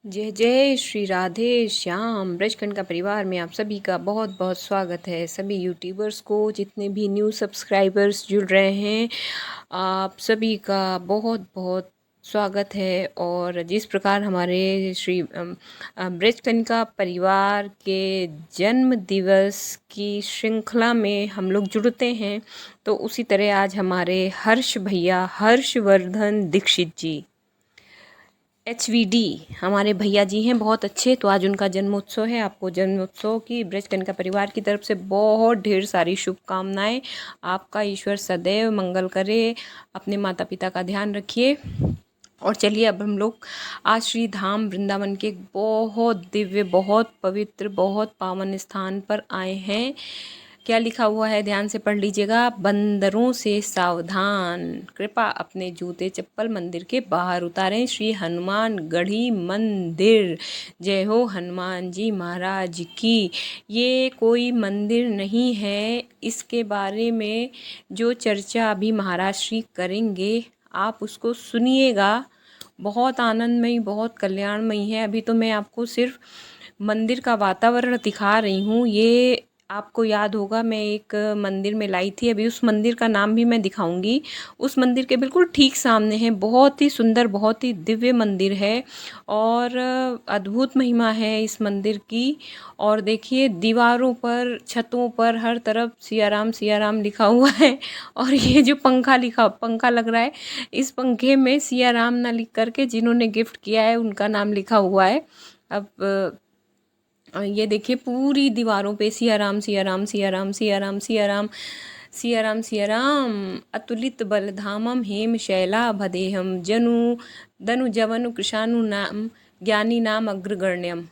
जय जय श्री राधे श्याम। ब्रजखंड का परिवार में आप सभी का बहुत बहुत स्वागत है। सभी यूट्यूबर्स को, जितने भी न्यू सब्सक्राइबर्स जुड़ रहे हैं, आप सभी का बहुत बहुत स्वागत है। और जिस प्रकार हमारे श्री ब्रजखंड का परिवार के जन्म दिवस की श्रृंखला में हम लोग जुड़ते हैं, तो उसी तरह आज हमारे हर्ष भैया हर्षवर्धन दीक्षित जी HVD हमारे भैया जी हैं, बहुत अच्छे। तो आज उनका जन्मोत्सव है। आपको जन्मोत्सव की ब्रजखंड का परिवार की तरफ से बहुत ढेर सारी शुभकामनाएं। आपका ईश्वर सदैव मंगल करे। अपने माता पिता का ध्यान रखिए। और चलिए अब हम लोग आज श्री धाम वृंदावन के बहुत दिव्य, बहुत पवित्र, बहुत पावन स्थान पर आए हैं। क्या लिखा हुआ है, ध्यान से पढ़ लीजिएगा। बंदरों से सावधान, कृपा अपने जूते चप्पल मंदिर के बाहर उतारें। श्री हनुमान गढ़ी मंदिर। जय हो हनुमान जी महाराज की। ये कोई मंदिर नहीं है। इसके बारे में जो चर्चा अभी महाराज श्री करेंगे, आप उसको सुनिएगा। बहुत आनंदमयी, बहुत कल्याणमयी है। अभी तो मैं आपको सिर्फ मंदिर का वातावरण दिखा रही हूँ। ये आपको याद होगा, मैं एक मंदिर में लाई थी, अभी उस मंदिर का नाम भी मैं दिखाऊंगी। उस मंदिर के बिल्कुल ठीक सामने है। बहुत ही सुंदर, बहुत ही दिव्य मंदिर है और अद्भुत महिमा है इस मंदिर की। और देखिए, दीवारों पर, छतों पर, हर तरफ सिया राम लिखा हुआ है। और ये जो पंखा लग रहा है, इस पंखे में सिया राम ना लिख करके जिन्होंने गिफ्ट किया है उनका नाम लिखा हुआ है। अब ये देखिए, पूरी दीवारों पे सिया राम सिया राम सिया राम सिया राम सिया राम सिया राम सिया राम। अतुलित बलधामम हेम शैला भदेहम जनु दनु जवनु कृशानु नाम ज्ञानी नाम अग्रगण्यम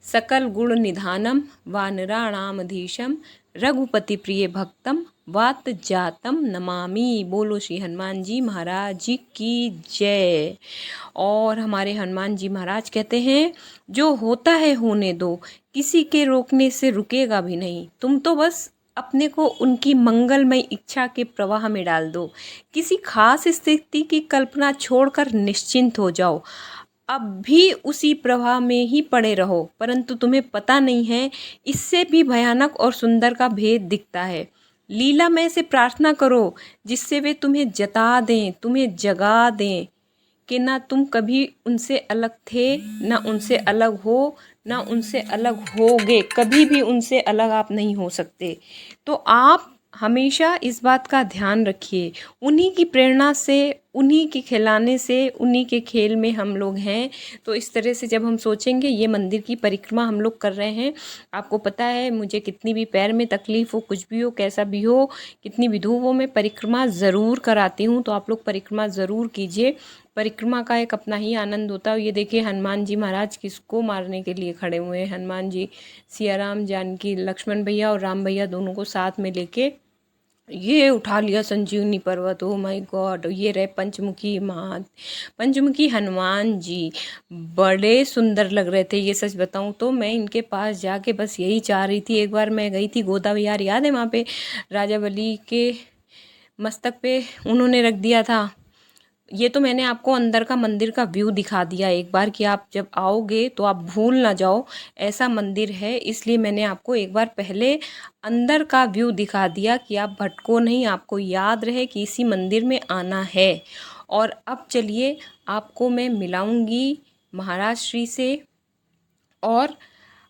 सकल गुण निधानम वानराणामधीशम रघुपति प्रिय भक्तम वात जातम नमामि। बोलो श्री हनुमान जी महाराज जी की जय। और हमारे हनुमान जी महाराज कहते हैं, जो होता है होने दो, किसी के रोकने से रुकेगा भी नहीं। तुम तो बस अपने को उनकी मंगलमय इच्छा के प्रवाह में डाल दो। किसी खास स्थिति की कल्पना छोड़कर निश्चिंत हो जाओ। अब भी उसी प्रवाह में ही पड़े रहो, परंतु तुम्हें पता नहीं है, इससे भी भयानक और सुंदर का भेद दिखता है। लीलामय से प्रार्थना करो, जिससे वे तुम्हें जता दें, तुम्हें जगा दें कि ना तुम कभी उनसे अलग थे, ना उनसे अलग हो, ना उनसे अलग होगे। कभी भी उनसे अलग आप नहीं हो सकते। तो आप हमेशा इस बात का ध्यान रखिए। उन्हीं की प्रेरणा से, उन्हीं के खिलाने से, उन्हीं के खेल में हम लोग हैं। तो इस तरह से जब हम सोचेंगे, ये मंदिर की परिक्रमा हम लोग कर रहे हैं। आपको पता है, मुझे कितनी भी पैर में तकलीफ़ हो, कुछ भी हो, कैसा भी हो, कितनी भी धूप हो, मैं परिक्रमा ज़रूर कराती हूँ। तो आप लोग परिक्रमा ज़रूर कीजिए। परिक्रमा का एक अपना ही आनंद होता है। ये देखिए, हनुमान जी महाराज किसको मारने के लिए खड़े हुए हैं। हनुमान जी सिया राम, जानकी, लक्ष्मण भैया और राम भैया दोनों को साथ में लेके ये उठा लिया संजीवनी पर्वत। Oh my God. ये रहे पंचमुखी हनुमान जी। बड़े सुंदर लग रहे थे। ये सच बताऊं तो मैं इनके पास जाके बस यही चाह रही थी। एक बार मैं गई थी गोदा विहार, याद है, वहाँ पे राजा बलि के मस्तक पे उन्होंने रख दिया था। ये तो मैंने आपको अंदर का मंदिर का व्यू दिखा दिया एक बार, कि आप जब आओगे तो आप भूल ना जाओ, ऐसा मंदिर है। इसलिए मैंने आपको एक बार पहले अंदर का व्यू दिखा दिया कि आप भटको नहीं, आपको याद रहे कि इसी मंदिर में आना है। और अब चलिए, आपको मैं मिलाऊंगी महाराज श्री से। और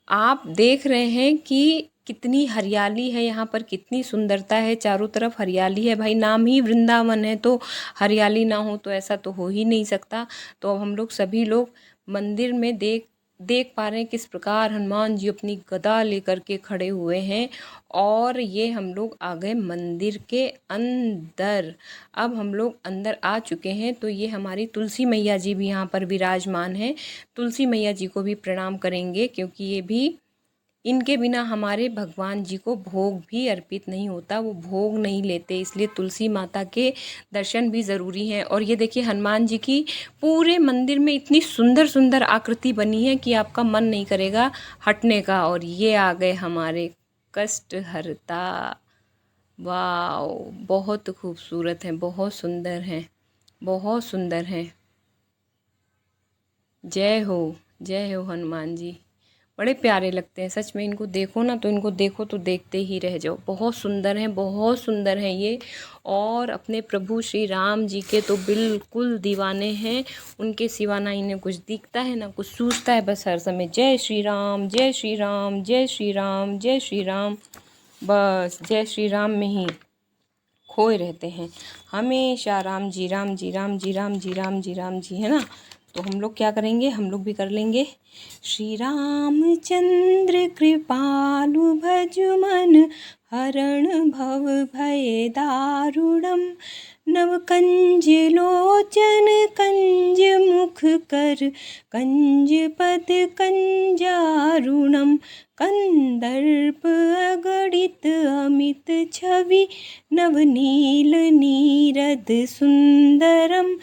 आप देख रहे हैं कि कितनी हरियाली है यहाँ पर, कितनी सुंदरता है। चारों तरफ हरियाली है। भाई, नाम ही वृंदावन है, तो हरियाली ना हो तो ऐसा तो हो ही नहीं सकता। तो अब हम लोग सभी लोग मंदिर में देख देख पा रहे हैं किस प्रकार हनुमान जी अपनी गदा लेकर के खड़े हुए हैं। और ये हम लोग आ गए मंदिर के अंदर। अब हम लोग अंदर आ चुके हैं। तो ये हमारी तुलसी मैया जी भी यहाँ पर विराजमान है। तुलसी मैया जी को भी प्रणाम करेंगे, क्योंकि ये भी, इनके बिना हमारे भगवान जी को भोग भी अर्पित नहीं होता, वो भोग नहीं लेते। इसलिए तुलसी माता के दर्शन भी ज़रूरी हैं। और ये देखिए, हनुमान जी की पूरे मंदिर में इतनी सुंदर सुंदर आकृति बनी है कि आपका मन नहीं करेगा हटने का। और ये आ गए हमारे कष्ट हरता। वाह, बहुत खूबसूरत हैं, बहुत सुंदर हैं, बहुत सुंदर हैं। जय हो, जय हो हनुमान जी। बड़े प्यारे लगते हैं सच में, इनको देखो ना तो इनको देखो तो देखते ही रह जाओ। बहुत सुंदर हैं, बहुत सुंदर हैं ये। और अपने प्रभु श्री राम जी के तो बिल्कुल दीवाने हैं। उनके सिवा ना इन्हें कुछ दिखता है ना कुछ सूझता है, बस हर समय जय श्री राम, जय श्री राम, जय श्री राम, जय श्री राम, बस जय श्री राम में ही खोए रहते हैं हमेशा। राम जी, राम जी, राम जी, राम जी, राम जी, राम जी, है ना। तो हम लोग क्या करेंगे, हम लोग भी कर लेंगे। श्री रामचंद्र कृपालु भजु मन, हरण भव भय दारुणम। नव कंज लोचन कंज मुख कर, कंज पद कंजारुणम। कंदर्प अगणित अमित छवि, नवनील नीरद सुंदरम।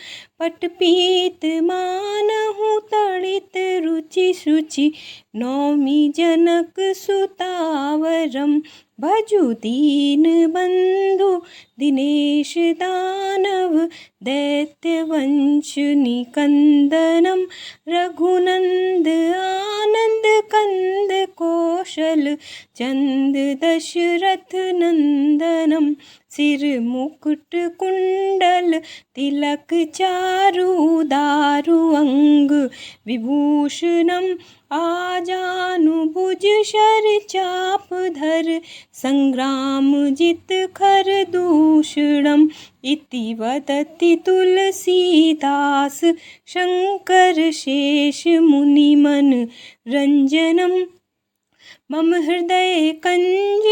पटपीत मानहु तड़ित रुचि शुचि, नौमि जनक सुतावरम। भजु दीन बंधु दिनेश दानव, दैत्य वंश निकंदनम। रघुनंद आनंद कंद कौशल, चंद दशरथ नंदनम। सिर मुकुट कुंडल तिलक चारु, दारु अंग विभूषणम। आजानुभुज शर चाप धर, संग्राम जित खर दूषणम। इति वदति तुलसीदास, शंकर शेष मुनि मन रंजनम। मम हृदय कंज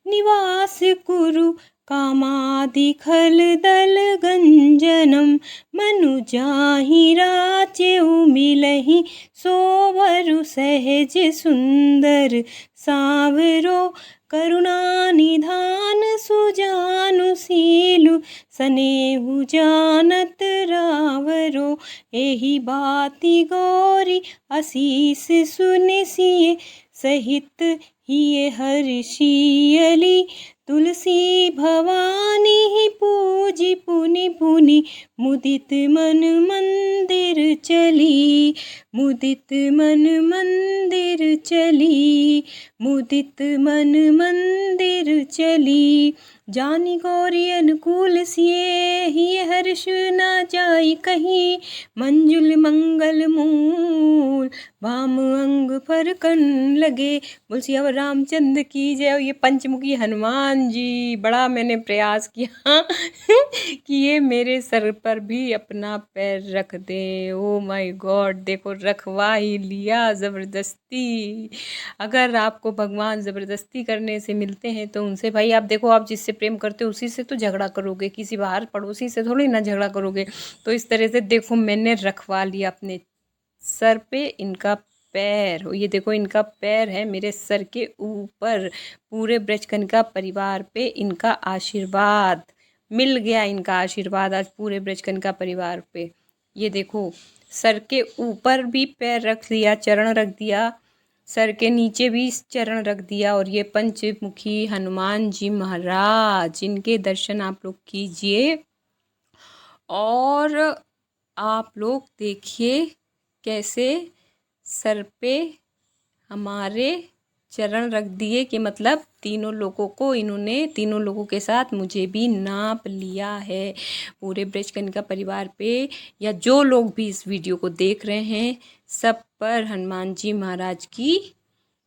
निवास कुरु, कामादि खल दल गंजनम। मनु जाहि राचेउ मिलहि, सोवरु सहज सुंदर सांवरो। करुणा निधान सुजानु सीलु, सनेहु जानत रावरो। एहि बाती गौरी असीस सुनिसिए, सहित हिय हर्षियली। तुलसी भवानी पूजी पुनि पुनि, मुदित मन मंदिर चली। मुदित मन मंदिर चली, मुदित मन मंदिर चली। जानी गौरी अनुकूल सिए, हिय हर्ष न जाई कहीं। मंजुल मंगल मूल, वाम अंग पर कन लगे। बोल सियावर रामचंद्र की जय। ये पंचमुखी हनुमान जी, बड़ा मैंने प्रयास किया कि ये मेरे सर पर भी अपना पैर रख दे। ओ माय गॉड, देखो रखवा ही लिया ज़बरदस्ती। अगर आपको भगवान ज़बरदस्ती करने से मिलते हैं तो उनसे, भाई आप देखो, आप जिससे प्रेम करते हो उसी से तो झगड़ा करोगे, किसी बाहर पड़ोसी से थोड़ी ना झगड़ा करोगे। तो इस तरह से देखो मैंने रखवा लिया अपने सर पे इनका पैर। ये देखो इनका पैर है मेरे सर के ऊपर। पूरे ब्रजकनिका परिवार पे इनका आशीर्वाद मिल गया। इनका आशीर्वाद आज पूरे ब्रजकनिका परिवार पे। ये देखो सर के ऊपर भी पैर रख दिया, चरण रख दिया, सर के नीचे भी चरण रख दिया। और ये पंचमुखी हनुमान जी महाराज, इनके दर्शन आप लोग कीजिए। और आप लोग देखिए कैसे सर पे हमारे चरण रख दिए, कि मतलब तीनों लोगों को इन्होंने, तीनों लोगों के साथ मुझे भी नाप लिया है। पूरे ब्रजकनिका परिवार पे, या जो लोग भी इस वीडियो को देख रहे हैं, सब पर हनुमान जी महाराज की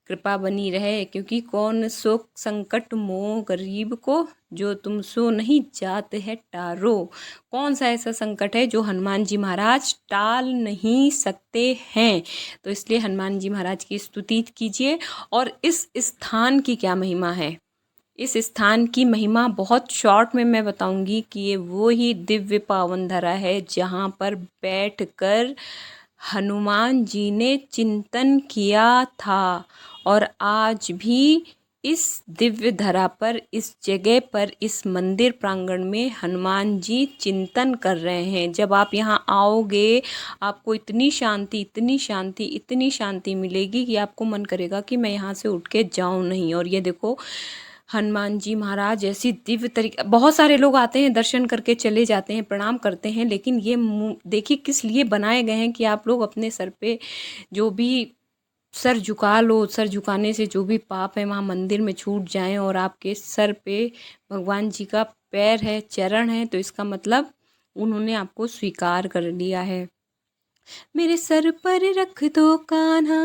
कृपा बनी रहे। क्योंकि कौन सो संकट मोह गरीब को, जो तुम सो नहीं जात है टारो। कौन सा ऐसा संकट है जो हनुमान जी महाराज टाल नहीं सकते हैं। तो इसलिए हनुमान जी महाराज की स्तुति कीजिए। और इस स्थान की क्या महिमा है, इस स्थान की महिमा बहुत शॉर्ट में मैं बताऊंगी कि ये वो ही दिव्य पावन धरा है जहाँ पर बैठकर हनुमान जी ने चिंतन किया था। और आज भी इस दिव्य धरा पर, इस जगह पर, इस मंदिर प्रांगण में हनुमान जी चिंतन कर रहे हैं। जब आप यहाँ आओगे आपको इतनी शांति, इतनी शांति, इतनी शांति मिलेगी कि आपको मन करेगा कि मैं यहाँ से उठ के जाऊँ नहीं। और ये देखो हनुमान जी महाराज ऐसी दिव्य तरीके, बहुत सारे लोग आते हैं दर्शन करके चले जाते हैं, प्रणाम करते हैं, लेकिन ये देखिए किस लिए बनाए गए हैं कि आप लोग अपने सर पे जो भी सर झुका लो, सर झुकाने से जो भी पाप है वहाँ मंदिर में छूट जाएं, और आपके सर पे भगवान जी का पैर है, चरण है, तो इसका मतलब उन्होंने आपको स्वीकार कर लिया है। मेरे सर पर रख दो कान्हा,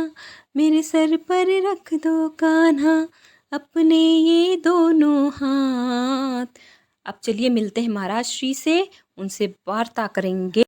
मेरे सर पर रख दो कान्हा, अपने ये दोनों हाथ। अब चलिए मिलते हैं महाराज श्री से, उनसे वार्ता करेंगे।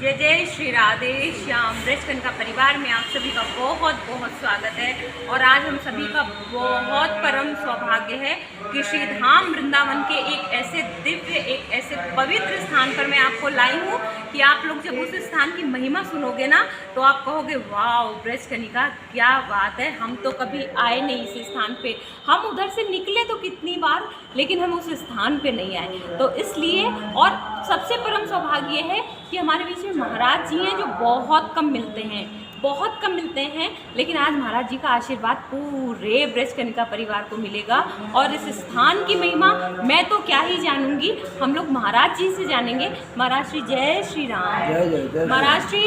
जय जय श्री राधे श्याम। ब्रजकनिका परिवार में आप सभी का बहुत बहुत स्वागत है। और आज हम सभी का बहुत परम सौभाग्य है कि श्री धाम वृंदावन के एक ऐसे दिव्य, एक ऐसे पवित्र स्थान पर मैं आपको लाई हूँ कि आप लोग जब उस स्थान की महिमा सुनोगे ना तो आप कहोगे वाह ब्रजकनिका क्या बात है, हम तो कभी आए नहीं इस स्थान पे। हम उधर से निकले तो कितनी बार, लेकिन हम उस स्थान पे नहीं आए। तो इसलिए, और सबसे परम सौभाग्य है कि हमारे बीच में महाराज जी हैं जो बहुत कम मिलते हैं, बहुत कम मिलते हैं, लेकिन आज महाराज जी का आशीर्वाद पूरे ब्रजकनिका परिवार को मिलेगा। और इस स्थान की महिमा मैं तो क्या ही जानूंगी, हम लोग महाराज जी से जानेंगे। महाराज श्री जय श्री राम। महाराज श्री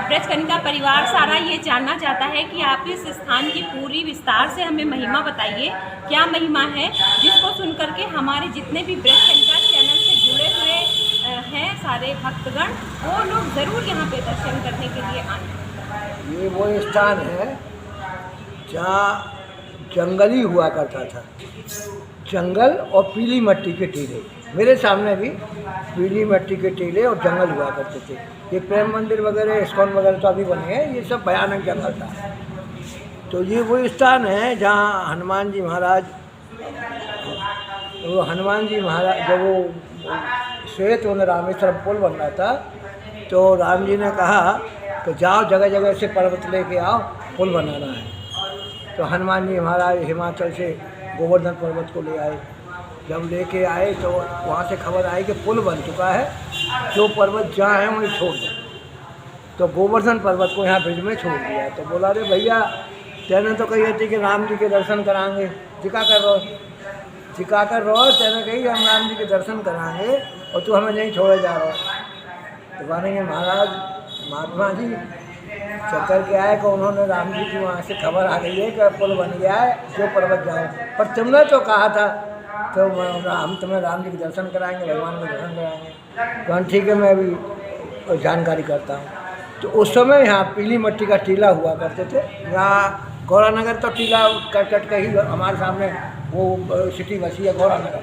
ब्रजकनिका परिवार सारा ये जानना चाहता है कि आप इस स्थान की पूरी विस्तार से हमें महिमा बताइए, क्या महिमा है जिसको सुन करके हमारे जितने भी ब्रजकनिका चैनल से जुड़े हुए हैं सारे भक्तगण, वो लोग ज़रूर यहाँ पे दर्शन करने के लिए आए। ये वो स्थान है जहाँ जंगल ही हुआ करता था, जंगल और पीली मिट्टी के टीले। मेरे सामने भी पीली मिट्टी के टीले और जंगल हुआ करते थे। ये प्रेम मंदिर वगैरह, इस्कॉन वगैरह तो अभी बने हैं, ये सब भयानक जंगल था। तो ये वो स्थान है जहाँ हनुमान जी महाराज, जब वो श्वेत रामेश्वरम पुल बन रहा था तो राम जी ने कहा कि जाओ जगह जगह से पर्वत लेके आओ, पुल बनाना है। तो हनुमान जी महाराज हिमाचल से गोवर्धन पर्वत को ले आए। जब लेके आए तो वहाँ से खबर आई कि पुल बन चुका है, जो पर्वत जहाँ है वहीं छोड़ दो। तो गोवर्धन पर्वत को यहाँ ब्रिज में छोड़ दिया। तो बोला रे भैया, तेने तो कही थी कि राम जी के दर्शन कराएंगे, दिखा कर रहो, तेने कही हम राम जी के दर्शन कराएंगे और तू हमें नहीं छोड़े जा रहा। तो कहेंगे महाराज महात्मा जी चक्कर के आए कि उन्होंने राम जी की वहाँ से खबर आ गई है कि पुल बन गया है, जो पर्वत जाओ। पर तुमने तो कहा था तो हम तुम्हें राम जी के दर्शन कराएंगे, भगवान के दर्शन कराएंगे। तो ठीक है, मैं भी जानकारी करता हूँ। तो उस समय यहाँ पीली मिट्टी का टीला हुआ करते थे। यहाँ गौरानगर तो टीला कट के ही हमारे सामने वो सिटी बसी है गौरानगर।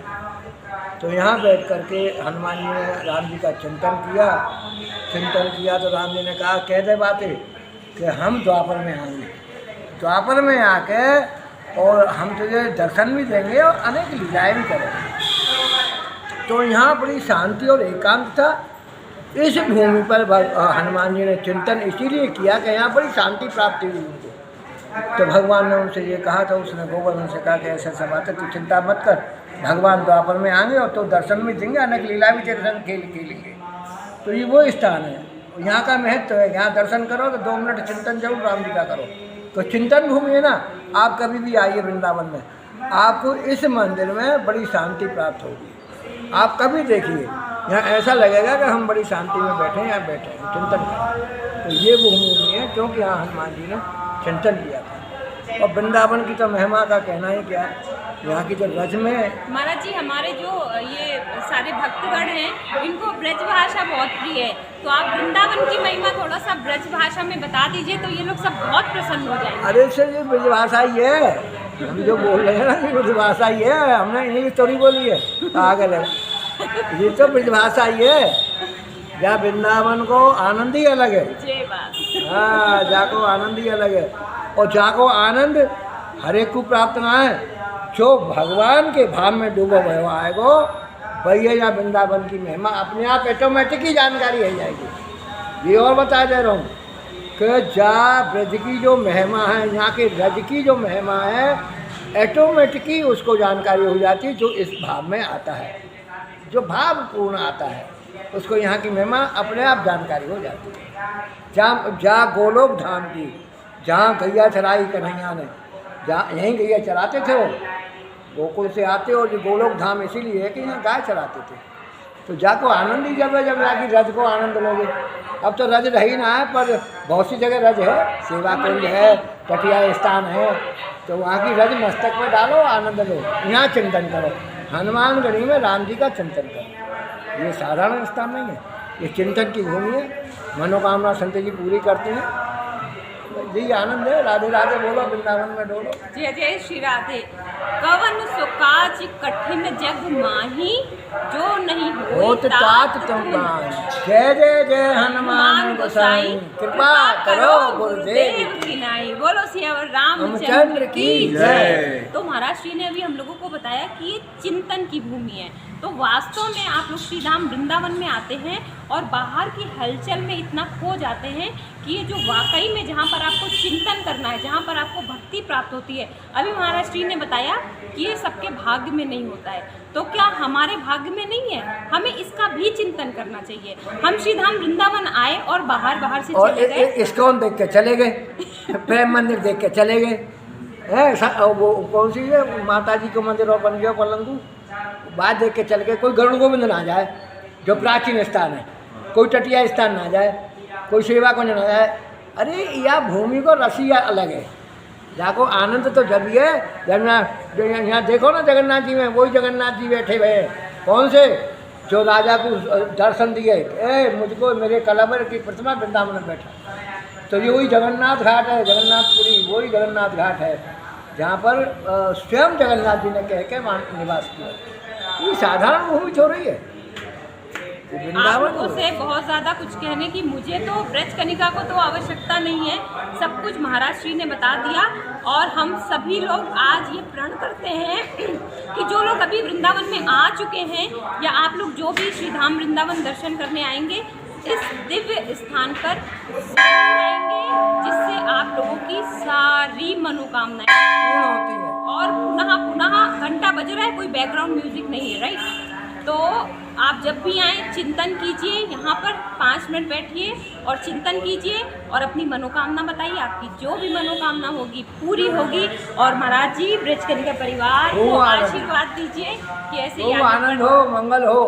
तो यहाँ बैठ करके हनुमान जी ने राम जी का चिंतन किया। तो राम जी ने कहा कह दे बातें कि हम द्वापर में आएंगे, द्वापर में आके और हम तुझे दर्शन भी देंगे और अनेक लीलाएँ भी करेंगे। तो यहाँ बड़ी शांति और एकांत था। इस भूमि पर हनुमान जी ने चिंतन इसीलिए किया कि यहाँ बड़ी शांति प्राप्ति हुई उनको। तो भगवान ने उनसे ये कहा था, उसने गोवर्धन से कहा कि ऐसा ऐसा बात है, तू चिंता मत कर, भगवान द्वापर में आएंगे और तो दर्शन भी देंगे, अनेक लीला भी तेरे संग खेलेंगे। तो ये वो स्थान है, यहाँ का महत्व है। यहाँ दर्शन करो तो 2 मिनट चिंतन जरूर राम जी का करो। तो चिंतन भूमि है ना, आप कभी भी आइए वृंदावन में, आपको इस मंदिर में बड़ी शांति प्राप्त होगी। आप कभी देखिए, यहाँ ऐसा लगेगा कि हम बड़ी शांति में बैठे हैं, यहाँ बैठे हैं चिंतन करें। तो ये वो भूमि है क्योंकि यहाँ हनुमान जी ने चिंतन किया था। और वृंदावन की तो महिमा का कहना ही क्या, यहाँ की जो रज में। महाराज जी, हमारे जो ये सारे भक्तगण हैं इनको ब्रज भाषा बहुत प्रिय है, तो आप वृंदावन की महिमा थोड़ा सा ब्रज भाषा में बता दीजिए तो ये लोग सब बहुत प्रसन्न हो जाएंगे। अरे सर, ये ब्रज भाषा ही है, हम जो बोल रहे हैं ना ये ब्रज भाषा ही है, हमने इंग्लिश थोड़ी बोली है पागल है। ये तो ब्रज भाषा ही है। या वृंदावन को आनंद ही अलग है। हाँ, जाको आनंद ही अलग है। और जाको आनंद हर एक को प्राप्त ना है। जो भगवान के भाव में डूबो भयो आएगो, भैया या वृंदावन की महिमा अपने आप ऑटोमेटिक ही जानकारी हो जाएगी। ये और बता दे रहा हूँ कि जा ब्रज की जो महिमा है, यहाँ के रज की जो महिमा है, ऑटोमेटिक ही उसको जानकारी हो जाती है। जो इस भाव में आता है, जो भाव पूर्ण आता है, उसको यहाँ की महिमा अपने आप जानकारी हो जाती है। जहाँ गोलोक धाम की, जहाँ गैया चराई कन्हैया ने, जहाँ यहीं गैया चराते थे वो, गोकुल से आते और जो गोलोक धाम इसीलिए है कि यहाँ गाय चराते थे। तो जाको आनंद ही जब है जब जाके रज को आनंद लोगे। अब तो रज रही ना है, पर बहुत सी जगह रज है, सेवा कुंज है, कटिया स्थान है, तो वहाँ की रज मस्तक में डालो, आनंद लो, यहाँ चिंतन करो। हनुमानगढ़ी में राम जी का चिंतन करो, ये साधारण स्थान नहीं है, ये चिंतन की भूमि है। मनोकामना संत जी पूरी करते हैं। यही आनंद है। राधे राधे बोलो, वृंदावन में डोलो। जय जय श्री राधे। कवन सुकाज कठिन जग माही, जो नहीं होत तात तुम पाई। जय जय जय हनुमान गोसाई, कृपा करो गुरुदेव की नाई। बोलो सियावर रामचंद्र की जय। तो महाराज श्री ने अभी हम लोगों को बताया कि ये चिंतन की भूमि है। तो वास्तव में आप लोग श्री धाम वृंदावन में आते हैं और बाहर की हलचल में इतना खो जाते हैं कि ये जो वाकई में जहाँ पर आपको चिंतन करना है, जहाँ पर आपको भक्ति प्राप्त होती है, अभी महाराज श्री ने बताया कि ये सबके भाग्य में नहीं होता है। तो क्या हमारे भाग्य में नहीं है? हमें इसका भी चिंतन करना चाहिए। हम श्री धाम वृंदावन आए और बाहर से चले गए, इस्कॉन देख के चले गए, प्रेम मंदिर देख के चले गए, वो कौन सी है माता जी का मंदिर और बन गया पलंगू, बात देख के चल गए। कोई गरुड़ गोविंद ना जाए जो प्राचीन स्थान है, कोई तटिया स्थान ना जाए, कोई सेवा कुंज ना जाए। अरे यह भूमि को रसिया अलग है, जाको आनंद तो जब ही है जब यहाँ देखो ना जगन्नाथ जी में, वही जगन्नाथ जी बैठे हुए हैं। कौन से? जो राजा को दर्शन दिए, मुझको मेरे कलवर की प्रतिमा वृंदावन में बैठा। तो ये वही जगन्नाथ घाट है, जगन्नाथपुरी वही जगन्नाथ घाट है जहाँ पर स्वयं जगन्नाथ जी ने कह के वहाँ निवास किया। ये साधारण भूमि हो रही है आप लोगों से बहुत ज़्यादा कुछ कहने की मुझे तो ब्रज कनिका को तो आवश्यकता नहीं है, सब कुछ महाराज श्री ने बता दिया। और हम सभी लोग आज ये प्रण करते हैं कि जो लोग अभी वृंदावन में आ चुके हैं या आप लोग जो भी श्री धाम वृंदावन दर्शन करने आएंगे, इस दिव्य स्थान पर आएंगे जिससे आप लोगों की सारी मनोकामनाएं पूर्ण होती है। और पुनः घंटा बज रहा है, कोई बैकग्राउंड म्यूजिक नहीं है, राइट? तो आप जब भी आएँ चिंतन कीजिए, यहाँ पर 5 मिनट बैठिए और चिंतन कीजिए और अपनी मनोकामना बताइए, आपकी जो भी मनोकामना होगी पूरी होगी। और महाराज जी ब्रज कनिका परिवार को आशीर्वाद दीजिए कि ऐसे ही आनंद हो, मंगल हो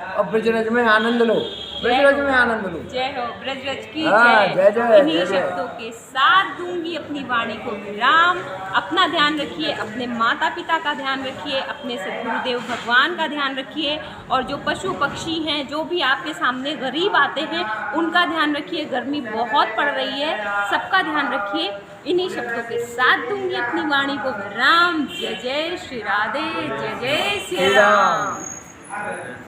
और ब्रजरज में आनंद लो, ब्रजरज में आनंद लो। जय हो ब्रजरज की जय। जय इन्हीं शब्दों के साथ दूंगी अपनी वाणी को विराम। अपना ध्यान रखिए, अपने माता पिता का ध्यान रखिए, अपने सद्गुरुदेव भगवान का ध्यान रखिए, और जो पशु पक्षी हैं, जो भी आपके सामने गरीब आते हैं, उनका ध्यान रखिए। गर्मी बहुत पड़ रही है, सबका ध्यान रखिए। इन्हीं शब्दों के साथ दूंगी अपनी वाणी को विराम। जय जय श्री राधे, जय जय श्री राम।